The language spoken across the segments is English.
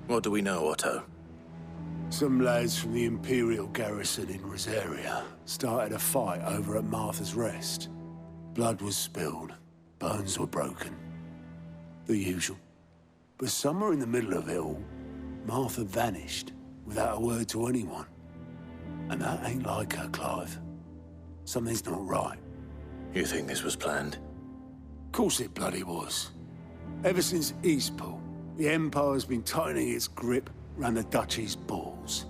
What do we know, Otto? Some lads from the Imperial garrison in Rosaria started a fight over at Martha's Rest. Blood was spilled, bones were broken. The usual. But somewhere in the middle of it all, Martha vanished without a word to anyone. And that ain't like her, Clive. Something's not right. You think this was planned? Of course it bloody was. Ever since Eastpool, the Empire's been tightening its grip round the Duchy's balls.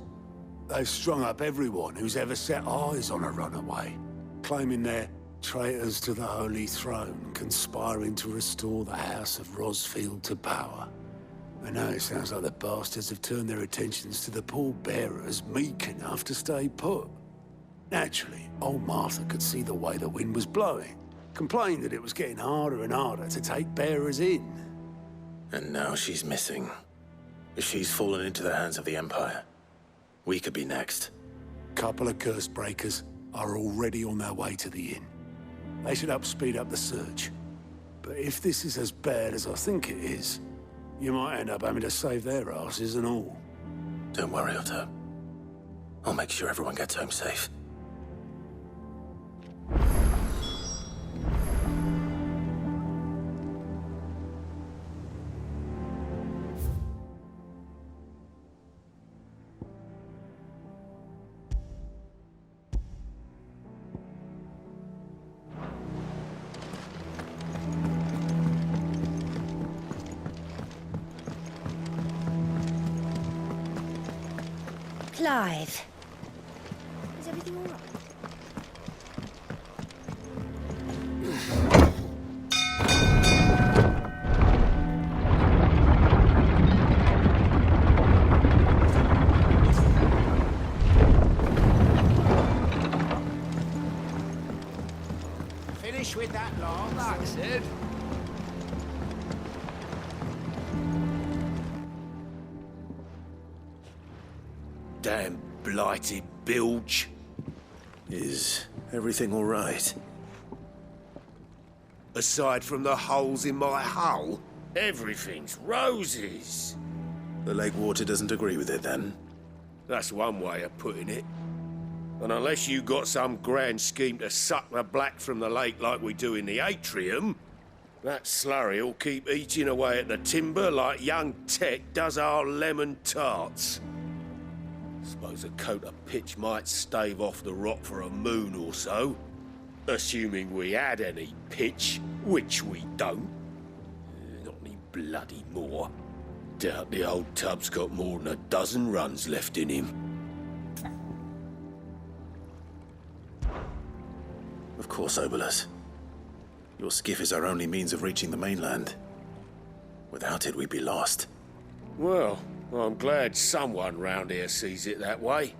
They've strung up everyone who's ever set eyes on a runaway, claiming they're traitors to the Holy Throne, conspiring to restore the House of Rosfield to power. And now it sounds like the bastards have turned their attentions to the pallbearers meek enough to stay put. Naturally, old Martha could see the way the wind was blowing, complained that it was getting harder and harder to take bearers in. And now she's missing. If she's fallen into the hands of the Empire, we could be next. Couple of curse breakers are already on their way to the inn. They should help speed up the search. But if this is as bad as I think it is, you might end up having to save their asses and all. Don't worry, Otto. I'll make sure everyone gets home safe. Clive. Is everything all right? Finish with that long, like I said. Damn blighted bilge. Is everything all right? Aside from the holes in my hull, everything's roses. The lake water doesn't agree with it, then? That's one way of putting it. And unless you got some grand scheme to suck the black from the lake like we do in the atrium, that slurry'll keep eating away at the timber like young Tech does our lemon tarts. Suppose a coat of pitch might stave off the rot for a moon or so. Assuming we had any pitch, which we don't. Not any bloody more. Doubt the old tub's got more than a dozen runs left in him. Of course, Obolus. Your skiff is our only means of reaching the mainland. Without it, we'd be lost. Well, I'm glad someone round here sees it that way.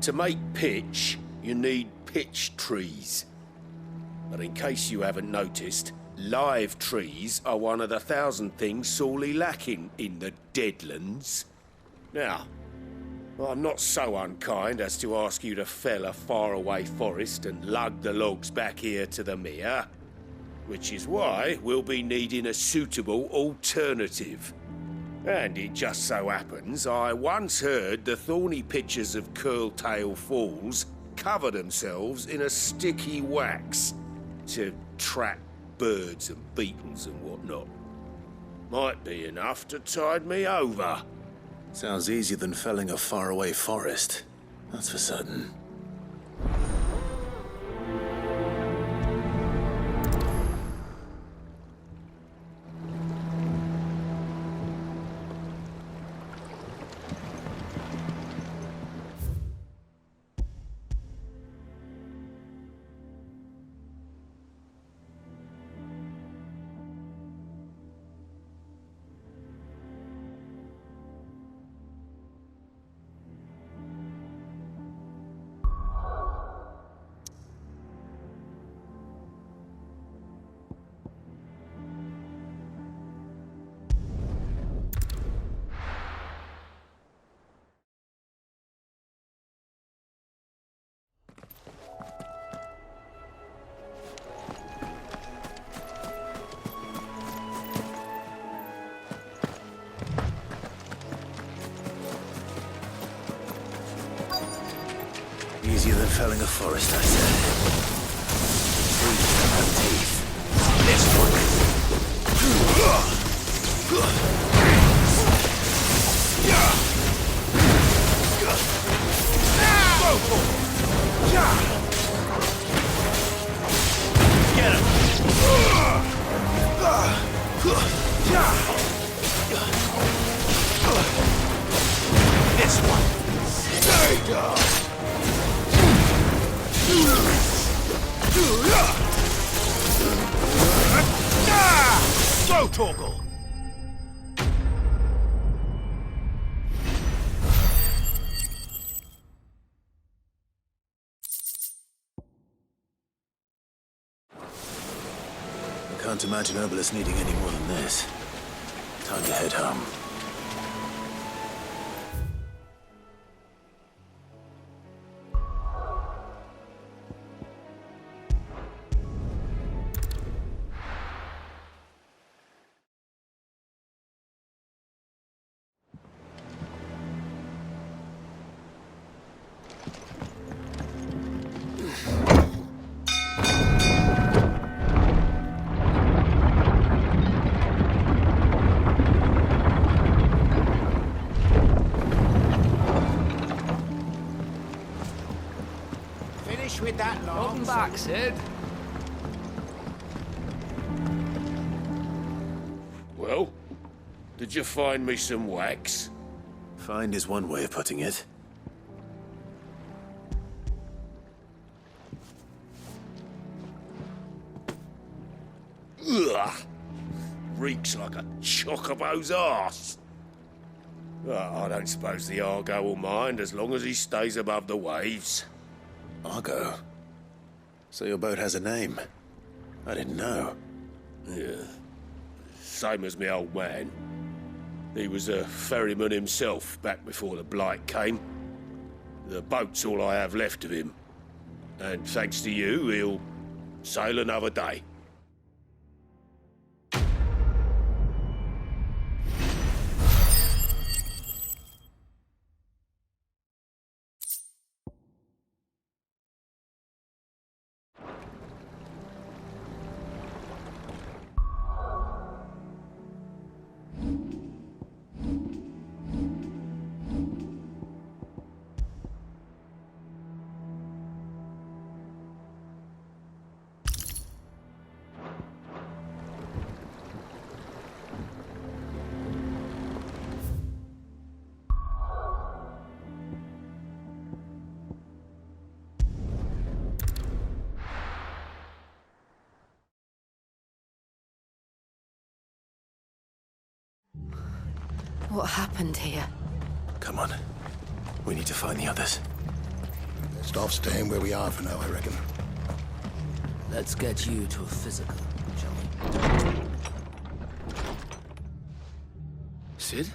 To make pitch, you need pitch trees. But in case you haven't noticed, live trees are one of the 1,000 things sorely lacking in the Deadlands. Now, I'm not so unkind as to ask you to fell a faraway forest and lug the logs back here to the mere, which is why we'll be needing a suitable alternative. And it just so happens I once heard the thorny pitchers of Curltail Falls cover themselves in a sticky wax to trap birds and beetles and whatnot. Might be enough to tide me over. Sounds easier than felling a faraway forest. That's for certain. easier than felling a forest, I said. Trees don't have teeth. This one. Get him! This one. Go, Torgal! I can't imagine Obelisk needing any more than this. Time to head home. With that long. Welcome back, Sid. Well, did you find me some wax? Find is one way of putting it. Ugh! Reeks like a chocobo's arse. I don't suppose the Argo will mind as long as he stays above the waves. Argo? So your boat has a name? I didn't know. Yeah. Same as my old man. He was a ferryman himself back before the Blight came. The boat's all I have left of him. And thanks to you, he'll sail another day. What happened here? Come on. We need to find the others. Best off staying where we are for now, I reckon. Let's get you to a physical, shall we? Sid?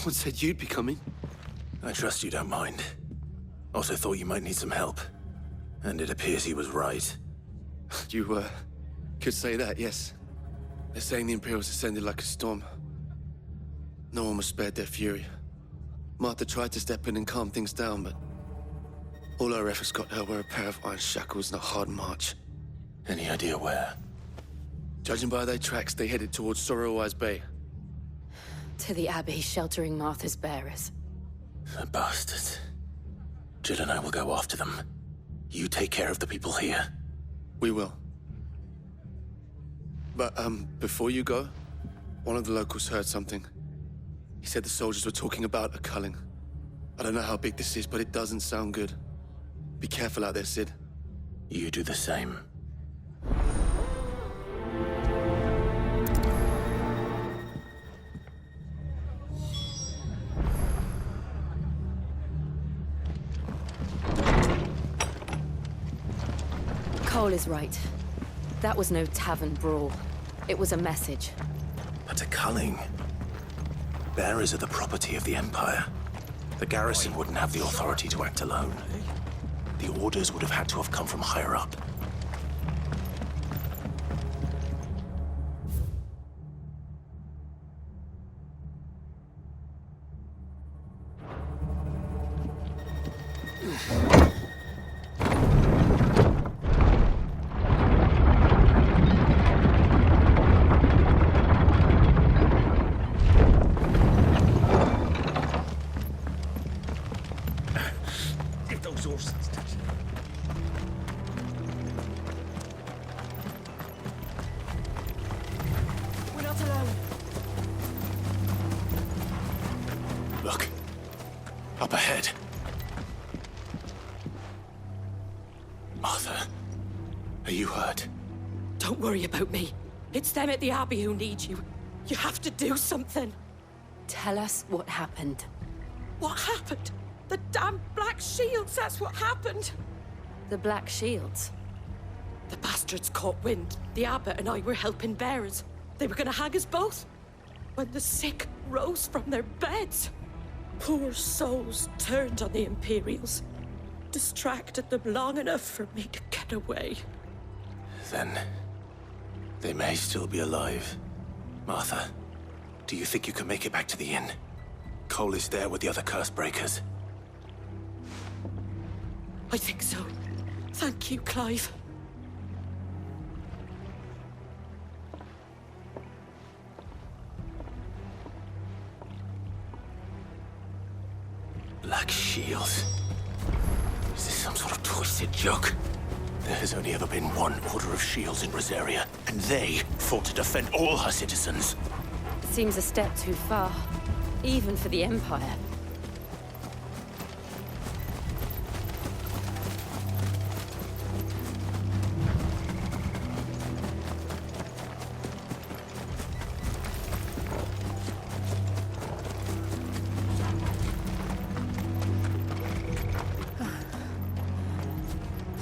What said you'd be coming? I trust you don't mind. Also thought you might need some help. And it appears he was right. You, could say that, yes. They're saying the Imperials ascended like a storm. No one was spared their fury. Martha tried to step in and calm things down, but all our efforts got her were a pair of iron shackles and a hard march. Any idea where? Judging by their tracks, they headed towards Sorrowwise Bay. To the Abbey sheltering Martha's bearers. The bastards. Jill and I will go after them. You take care of the people here. We will. But, before you go, one of the locals heard something. He said the soldiers were talking about a culling. I don't know how big this is, but it doesn't sound good. Be careful out there, Sid. You do the same. Cole is right. That was no tavern brawl. It was a message. But a culling. Bearers are the property of the Empire. The garrison wouldn't have the authority to act alone. The orders would have had to have come from higher up. Look. Up ahead. Martha, are you hurt? Don't worry about me. It's them at the Abbey who need you. You have to do something. Tell us what happened. What happened? The damn Black Shields, that's what happened. The Black Shields? The bastards caught wind. The abbot and I were helping bearers. They were gonna hang us both. When the sick rose from their beds, poor souls turned on the Imperials. Distracted them long enough for me to get away. Then they may still be alive. Martha, do you think you can make it back to the inn? Cole is there with the other curse breakers. I think so. Thank you, Clive. Black Shields. Is this some sort of twisted joke? There has only ever been one Order of Shields in Rosaria, and they fought to defend all her citizens. It seems a step too far, even for the Empire.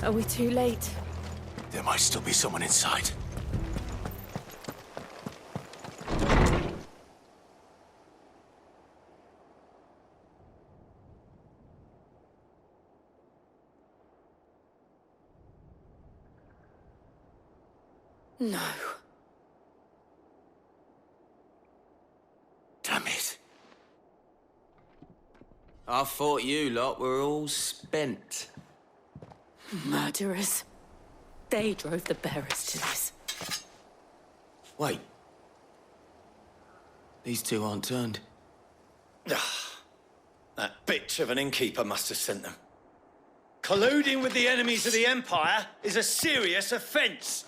Are we too late? There might still be someone inside. No. Damn it. I thought you lot were all spent. Murderers. They drove the bearers to this. Wait. These two aren't turned. That bitch of an innkeeper must have sent them. Colluding with the enemies of the Empire is a serious offense.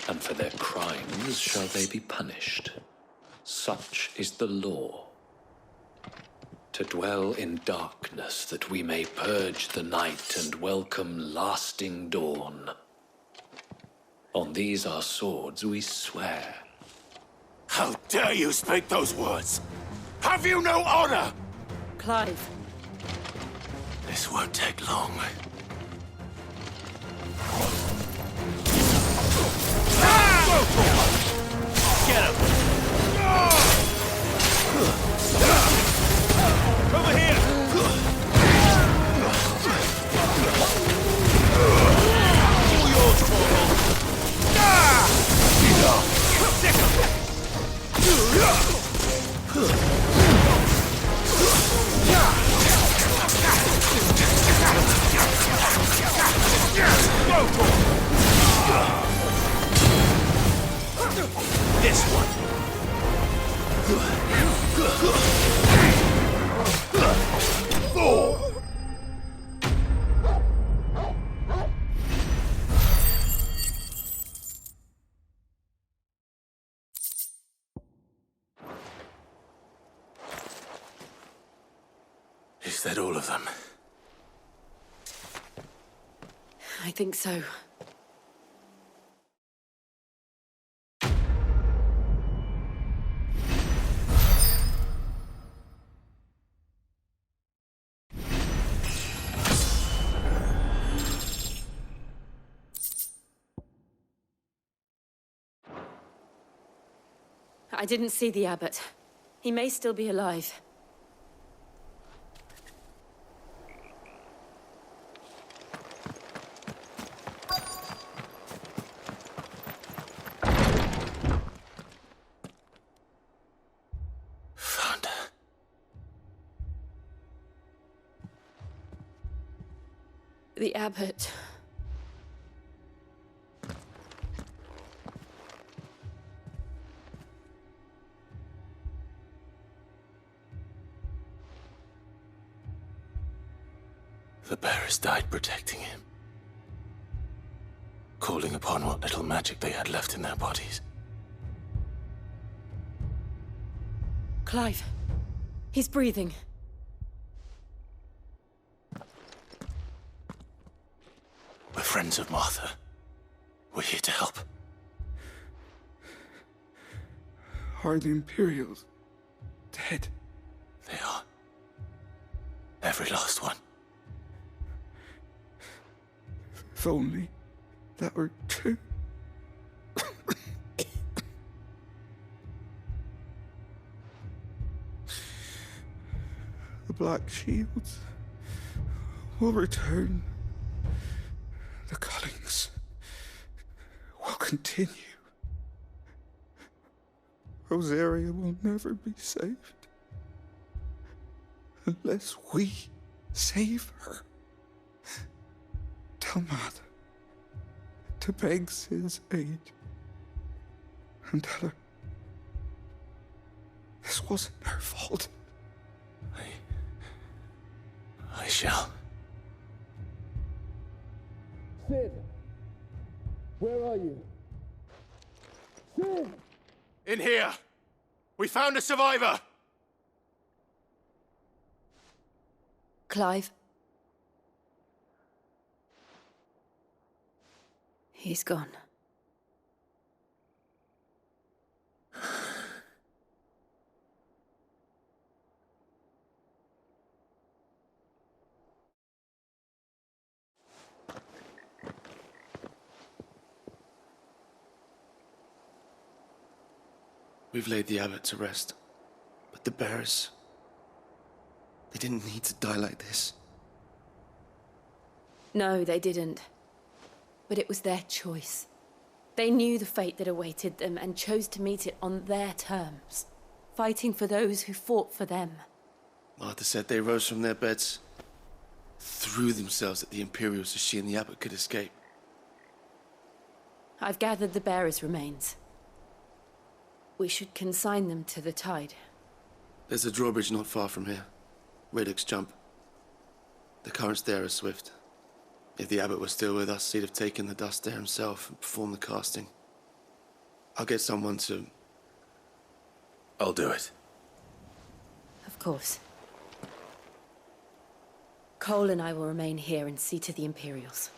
And for their crimes shall they be punished. Such is the law. To dwell in darkness that we may purge the night and welcome lasting dawn. On these our swords we swear. How dare you speak those words? Have you no honor? Clive. This won't take long. Get him! Over here! All yours, Tormenta! This one. Is that all of them? I think so. I didn't see the abbot. He may still be alive. Found her. The abbot. The bearers died protecting him. Calling upon what little magic they had left in their bodies. Clive. He's breathing. We're friends of Martha. We're here to help. Are the Imperials dead? They are. Every last one. If only that were true. The Black Shields will return. The cullings will continue. Rosaria will never be saved unless we save her. Tell Mother to beg Sid's aid and tell her this wasn't her fault. I shall. Sid, where are you? Sid! In here! We found a survivor! Clive. He's gone. We've laid the abbot to rest. But the bearers... they didn't need to die like this. No, they didn't. But it was their choice. They knew the fate that awaited them and chose to meet it on their terms, fighting for those who fought for them. Martha said they rose from their beds, threw themselves at the Imperials so she and the abbot could escape. I've gathered the bearers' remains. We should consign them to the tide. There's a drawbridge not far from here. Radix jump. The currents there are swift. If the abbot was still with us, he'd have taken the dust there himself and performed the casting. I'll get someone to... I'll do it. Of course. Cole and I will remain here and see to the Imperials.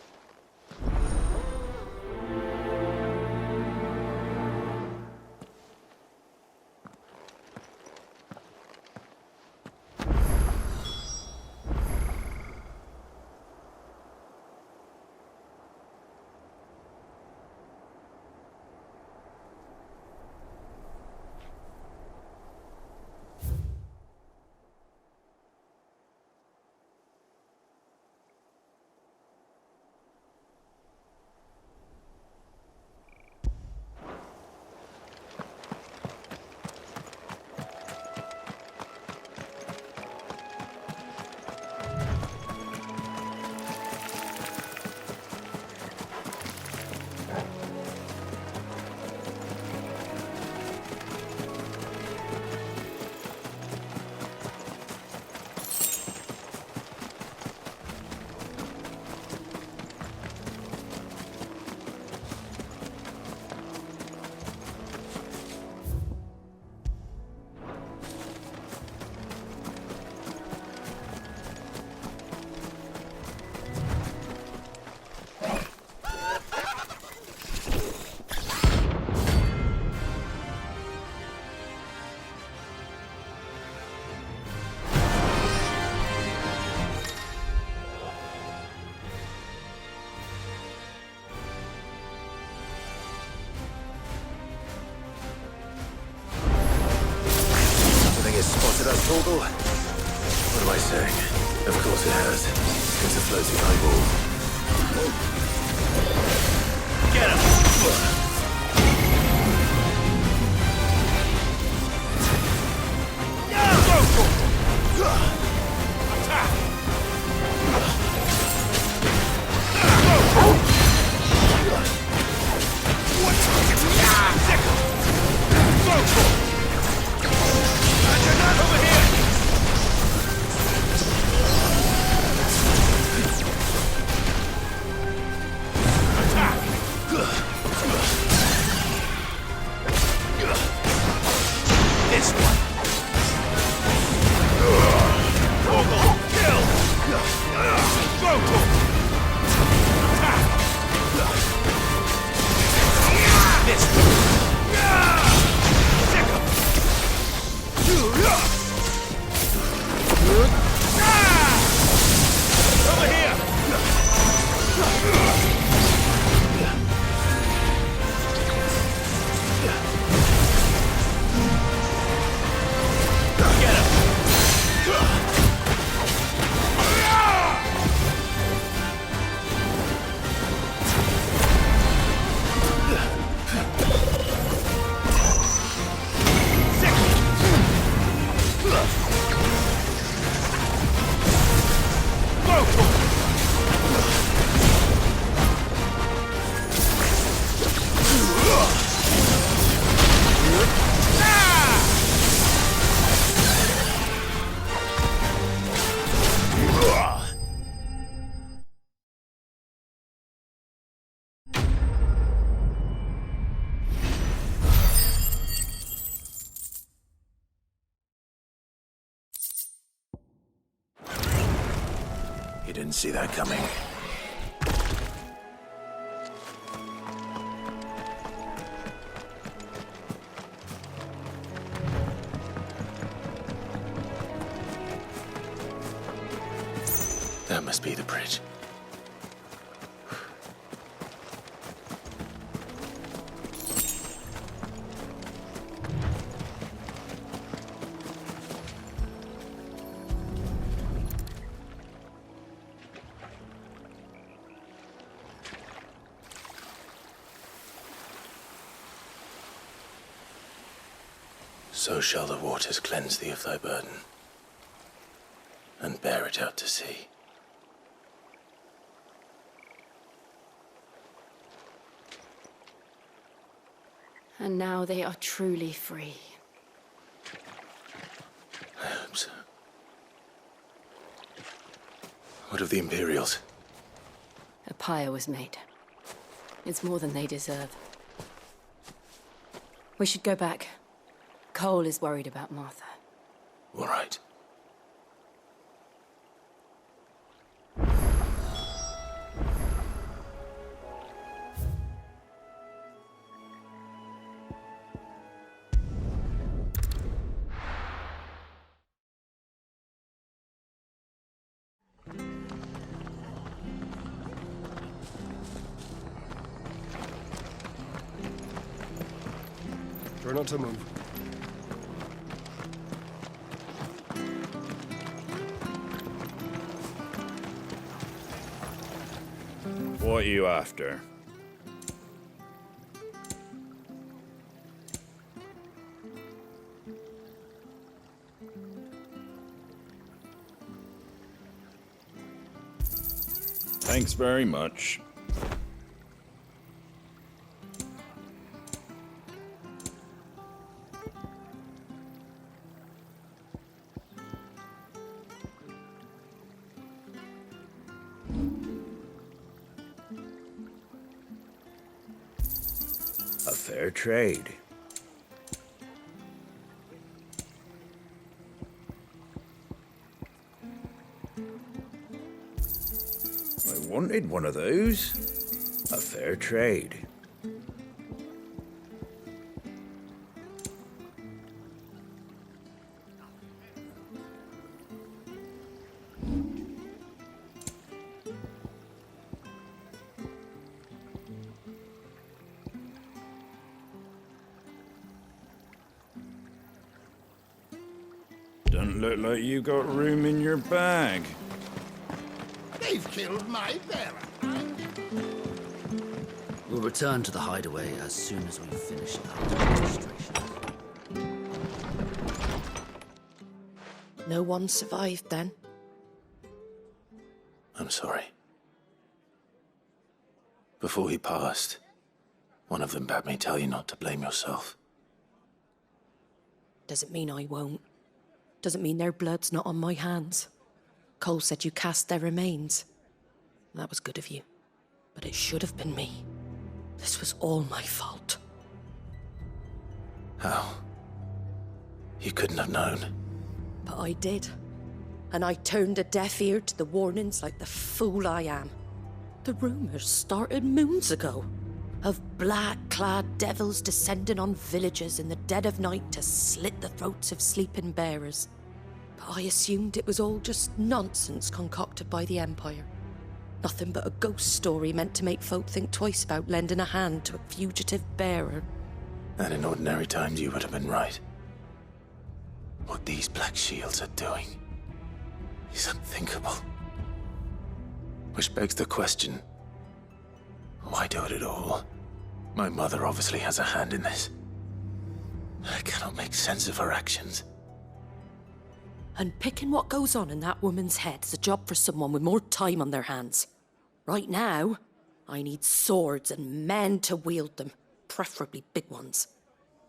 Torgal? What am I saying? Of course it has. It's a floating eyeball. Get him! This one. You didn't see that coming. That must be the bridge. So shall the waters cleanse thee of thy burden, and bear it out to sea. And now they are truly free. I hope so. What of the Imperials? A pyre was made. It's more than they deserve. We should go back. Cole is worried about Martha. All right. Try not to move. What are you after? Thanks very much. A fair trade. I wanted one of those. A fair trade. Don't look like you got room in your bag. They've killed my bearer. We'll return to the hideaway as soon as we've finished our registration. No one survived then? I'm sorry. Before he passed, one of them bade me tell you not to blame yourself. Doesn't mean I won't. Doesn't mean their blood's not on my hands. Cole said you cast their remains. That was good of you. But it should have been me. This was all my fault. How? You couldn't have known. But I did. and I turned a deaf ear to the warnings like the fool I am. The rumours started moons ago of black-clad devils descending on villages in the dead of night to slit the throats of sleeping bearers. But I assumed it was all just nonsense concocted by the Empire. Nothing but a ghost story meant to make folk think twice about lending a hand to a fugitive bearer. And in ordinary times you would have been right. What these Black Shields are doing is unthinkable. Which begs the question, why do it at all? My mother obviously has a hand in this. I cannot make sense of her actions. Unpicking what goes on in that woman's head is a job for someone with more time on their hands. Right now, I need swords and men to wield them, preferably big ones.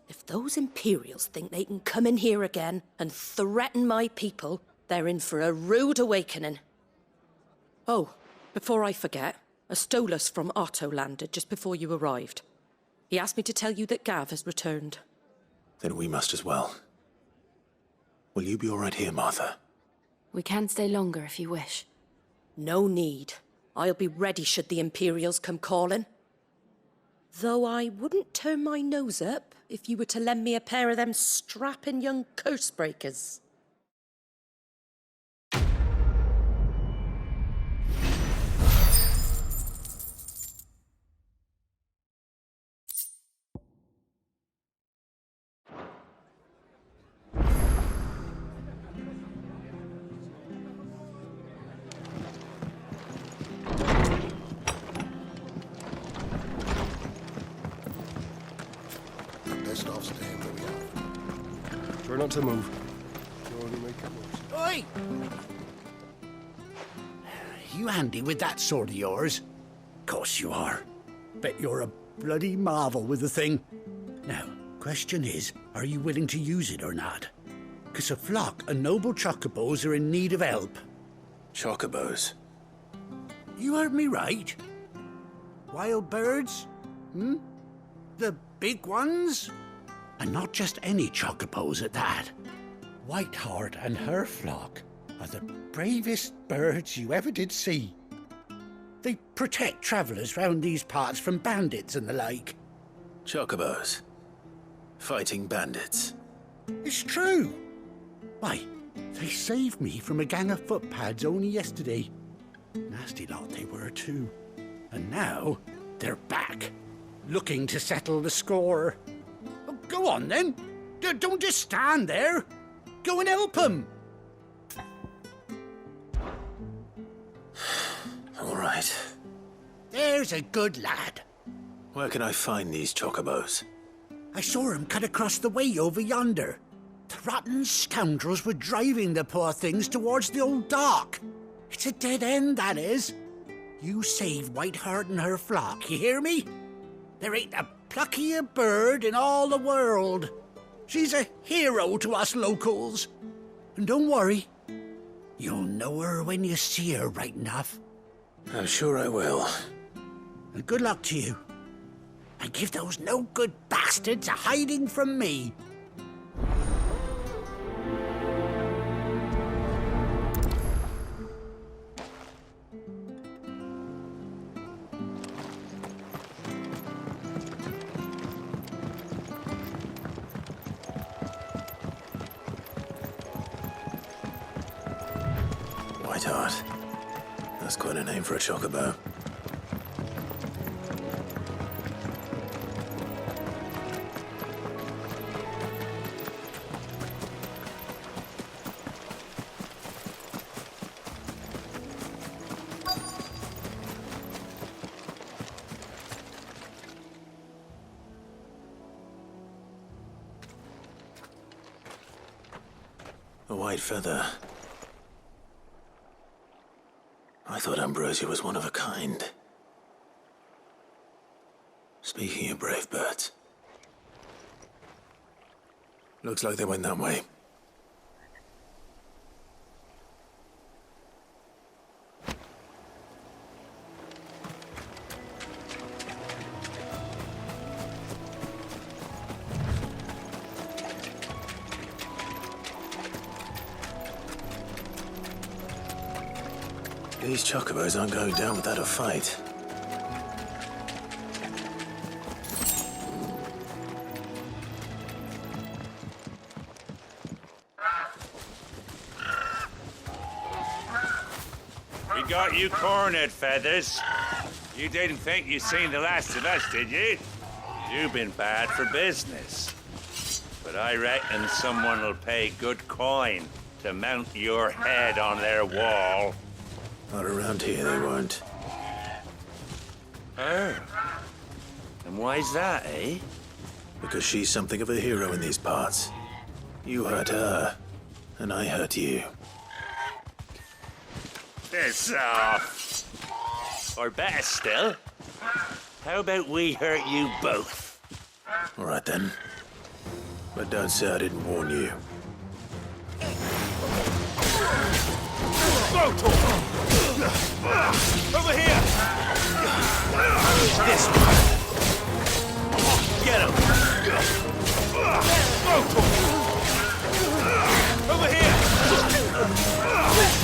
If those Imperials think they can come in here again and threaten my people, they're in for a rude awakening. Oh, before I forget, a Stolas from Otto landed just before you arrived. He asked me to tell you that Gav has returned. Then we must as well. Will you be all right here, Martha? We can stay longer if you wish. No need. I'll be ready should the Imperials come calling. Though I wouldn't turn my nose up if you were to lend me a pair of them strapping young curse breakers. Best off staying where we are. Try not to move. You'll only make it worse. Oi! You handy with that sword of yours? Course you are. Bet you're a bloody marvel with the thing. Now, question is, are you willing to use it or not? 'Cause a flock of noble chocobos are in need of help. Chocobos? You heard me right. Wild birds? The big ones? And not just any chocobos at that. Whiteheart and her flock are the bravest birds you ever did see. They protect travellers round these parts from bandits and the like. Chocobos? Fighting bandits? It's true. Why, they saved me from a gang of footpads only yesterday. Nasty lot they were too. And now they're back, looking to settle the score. Oh, go on then. Don't just stand there. Go and help them. All right. There's a good lad. Where can I find these chocobos? I saw him cut across the way over yonder. The rotten scoundrels were driving the poor things towards the old dock. It's a dead end, that is. You save Whiteheart and her flock, you hear me? There ain't a pluckier bird in all the world. She's a hero to us locals. And don't worry, you'll know her when you see her right enough. I'm sure I will. And good luck to you. And give those no-good bastards a hiding from me. Whiteheart. That's quite a name for a chocobo. A white feather. I thought Ambrosia was one of a kind. Speaking of brave birds. Looks like they went that way. These chocobos aren't going down without a fight. We got you cornered, Feathers. You didn't think you'd seen the last of us, did you? You've been bad for business. But I reckon someone will pay good coin to mount your head on their wall. Not around here, they won't. Oh. And why's that, eh? Because she's something of a hero in these parts. You hurt her, and I hurt you. Piss off. Or better still, how about we hurt you both? All right then. But don't say I didn't warn you. Go, over here! This one. Get him! Go, over here!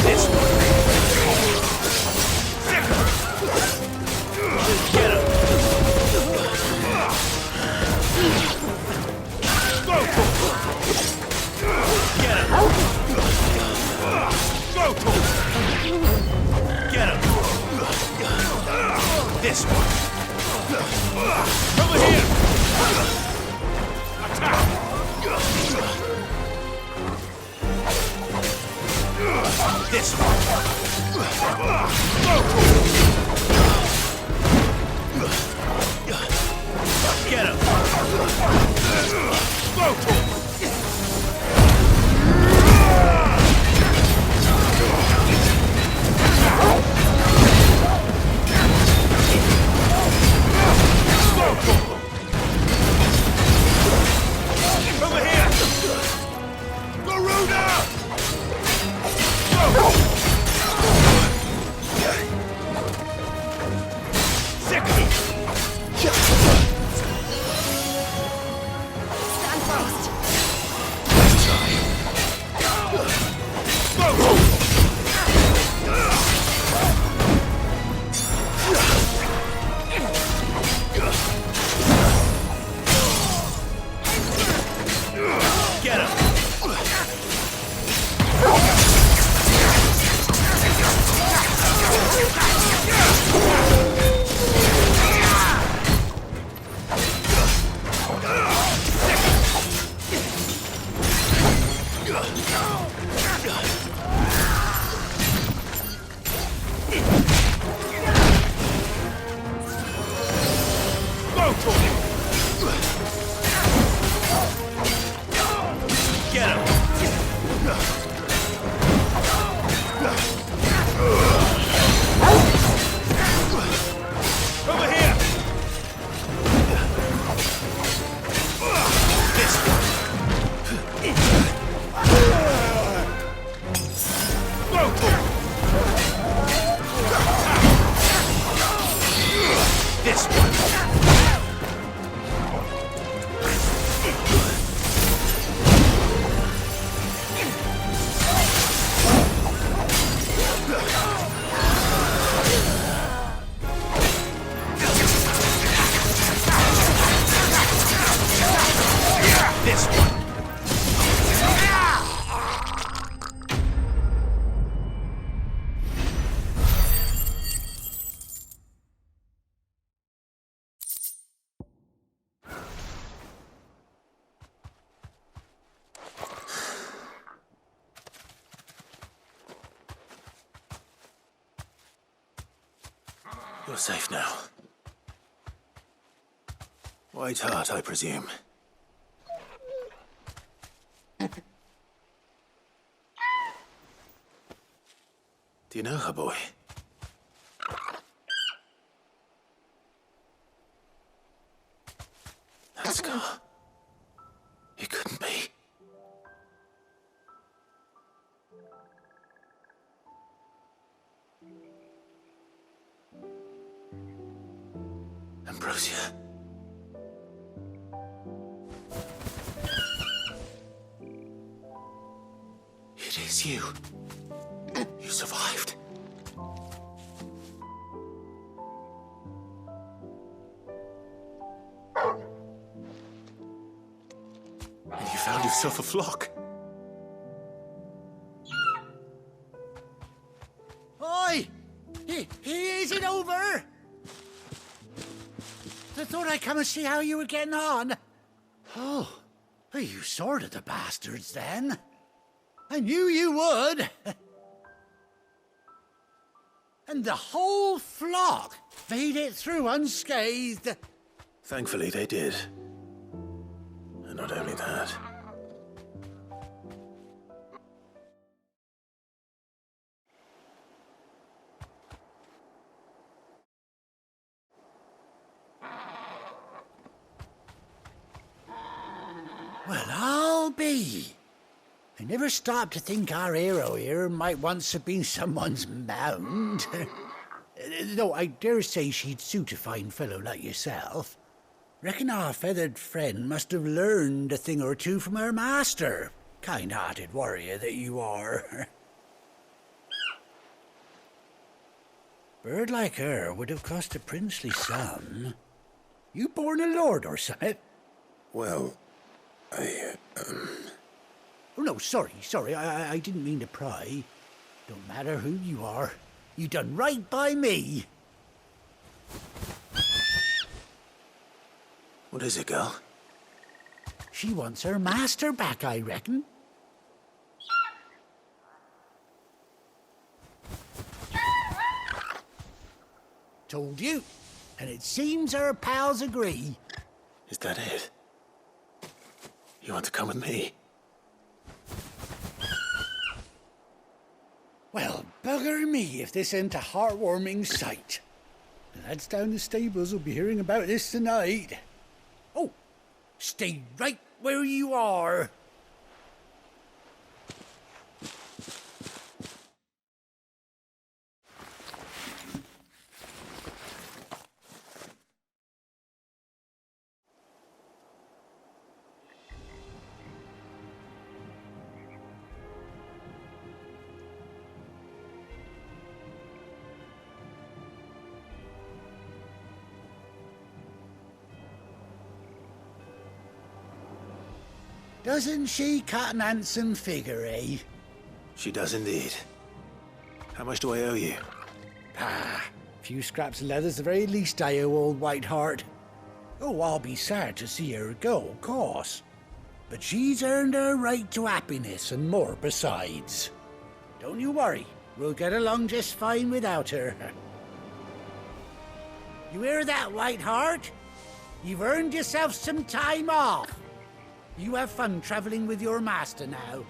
This one. Get him! Go, get him! Go, get him! This one. Over here! Attack! This one. Get him! Go! Over here! Garuda! Go! Sicky! Stand fast. Go! Get him! Go, Tony! Get him! Over here! This one. Go, this one. This one. You're safe now. White heart, I presume. Do you know her, boy? That scar. It couldn't be. Ambrosia. It is you. You survived. yourself a flock. Oi! He isn't over! I thought I'd come and see how you were getting on. Oh, you sorted the bastards then. I knew you would. And the whole flock made it through unscathed. Thankfully, they did. And not only that. Well, I'll be. I never stopped to think our hero here might once have been someone's mount. Though I dare say she'd suit a fine fellow like yourself. Reckon our feathered friend must have learned a thing or two from her master. Kind-hearted warrior that you are. Bird like her would have cost a princely sum. You born a lord or something? Well, Oh, no, sorry. I didn't mean to pry. Don't matter who you are. You done right by me. What is it, girl? She wants her master back, I reckon. Told you. And it seems her pals agree. Is that it? You want to come with me? Well, bugger me if this ain't a heartwarming sight. The lads down the stables will be hearing about this tonight. Oh, stay right where you are. Doesn't she cut an handsome figure, eh? She does indeed. How much do I owe you? A few scraps of leather's the very least I owe old Whiteheart. Oh, I'll be sad to see her go, of course. But she's earned her right to happiness and more besides. Don't you worry, we'll get along just fine without her. You hear that, Whiteheart? You've earned yourself some time off. You have fun traveling with your master now.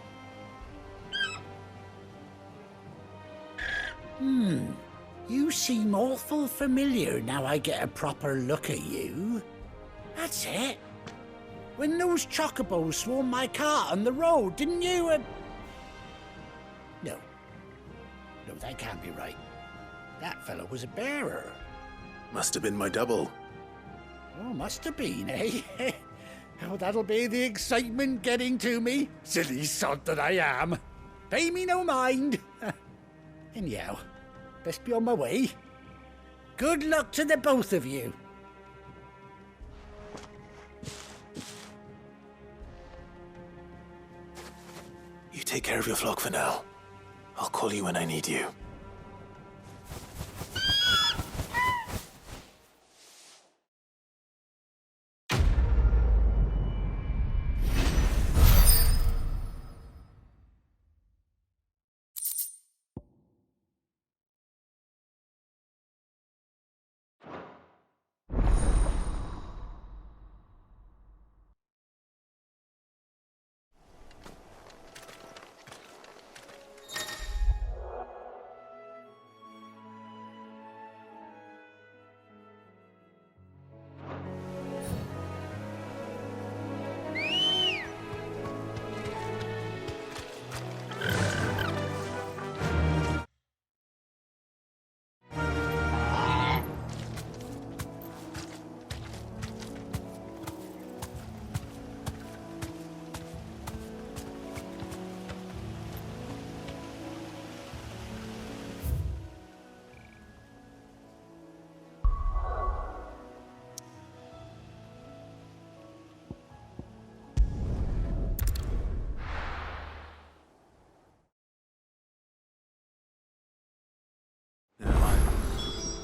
You seem awful familiar now I get a proper look at you. That's it. When those chocobos swarmed my cart on the road, didn't you? No, that can't be right. That fellow was a bearer. Must have been my double. Oh, must have been, eh? Oh, that'll be the excitement getting to me. Silly sod that I am. Pay me no mind. Anyhow, best be on my way. Good luck to the both of you. You take care of your flock for now. I'll call you when I need you.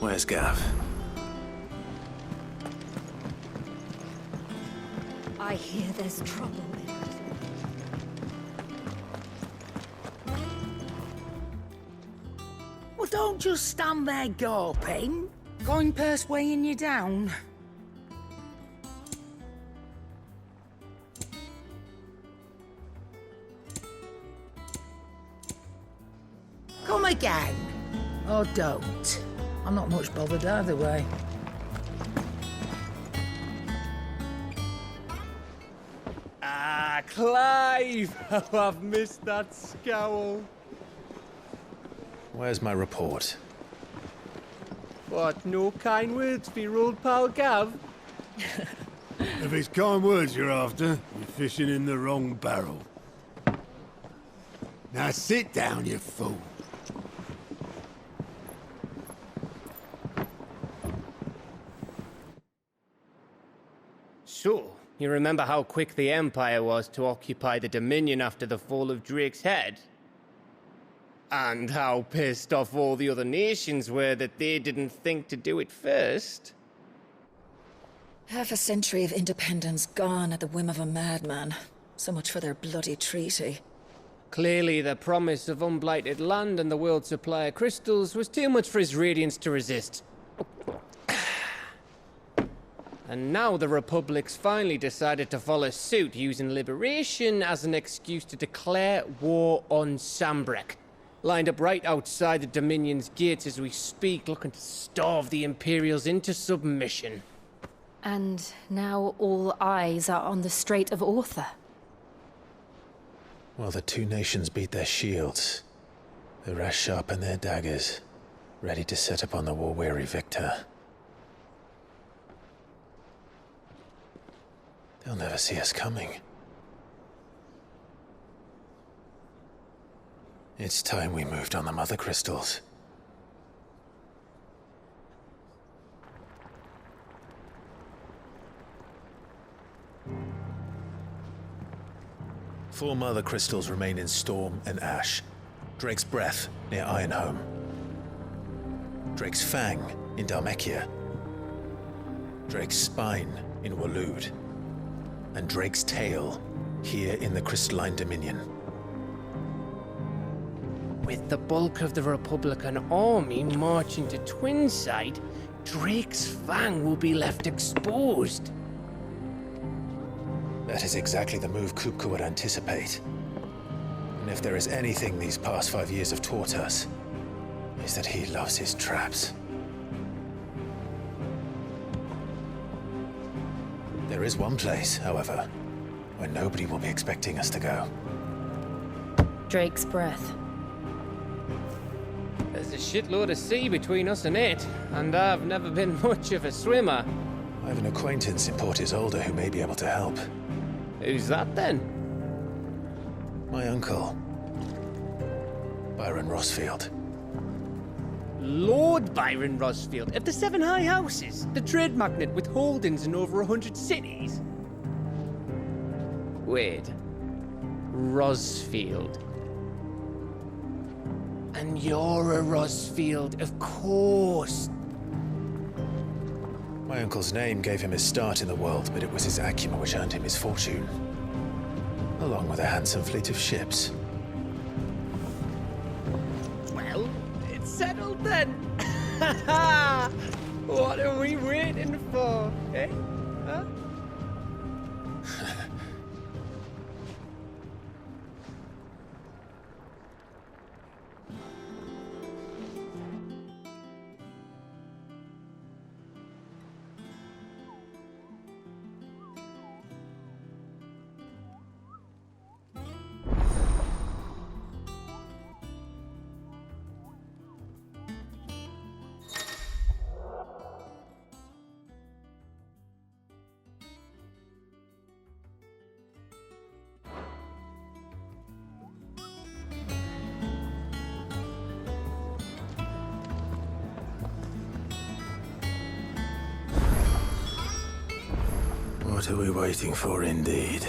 Where's Gav? I hear there's trouble in it. Well, don't just stand there gawping. Going purse weighing you down. Come again. Or don't. I'm not much bothered either way. Ah, Clive! Oh, I've missed that scowl. Where's my report? What, no kind words for your old pal Gav? If it's kind words you're after, you're fishing in the wrong barrel. Now sit down, you fool. So, you remember how quick the Empire was to occupy the Dominion after the fall of Drake's head? And how pissed off all the other nations were that they didn't think to do it first? Half a century of independence gone at the whim of a madman. So much for their bloody treaty. Clearly, the promise of unblighted land and the world's supply of crystals was too much for his radiance to resist. And now the Republic's finally decided to follow suit, using liberation as an excuse to declare war on Sambrek. Lined up right outside the Dominion's gates as we speak, looking to starve the Imperials into submission. And now all eyes are on the Strait of Author. Well, the two nations beat their shields. The rest sharpen their daggers, ready to set upon the war-weary victor. They'll never see us coming. It's time we moved on the Mother Crystals. Four Mother Crystals remain in Storm and Ash. Drake's Breath near Ironhome. Drake's Fang in Dhalmekia. Drake's Spine in Waloed. And Drake's Tail here in the Crystalline Dominion. With the bulk of the Republican army marching to Twinside, Drake's Fang will be left exposed. That is exactly the move Kupka would anticipate. And if there is anything these past 5 years have taught us, is that he loves his traps. There is one place, however, where nobody will be expecting us to go. Drake's Breath. There's a shitload of sea between us and it, and I've never been much of a swimmer. I have an acquaintance in Port Isolde who may be able to help. Who's that then? My uncle, Byron Rosfield. Lord Byron Rosfield of the Seven High Houses, the trade magnate with holdings in over 100 cities. Wait, Rosfield. And you're a Rosfield, of course. My uncle's name gave him his start in the world, but it was his acumen which earned him his fortune. Along with a handsome fleet of ships. Well, it's settled then. What are we waiting for, eh? Huh? What are we waiting for, indeed?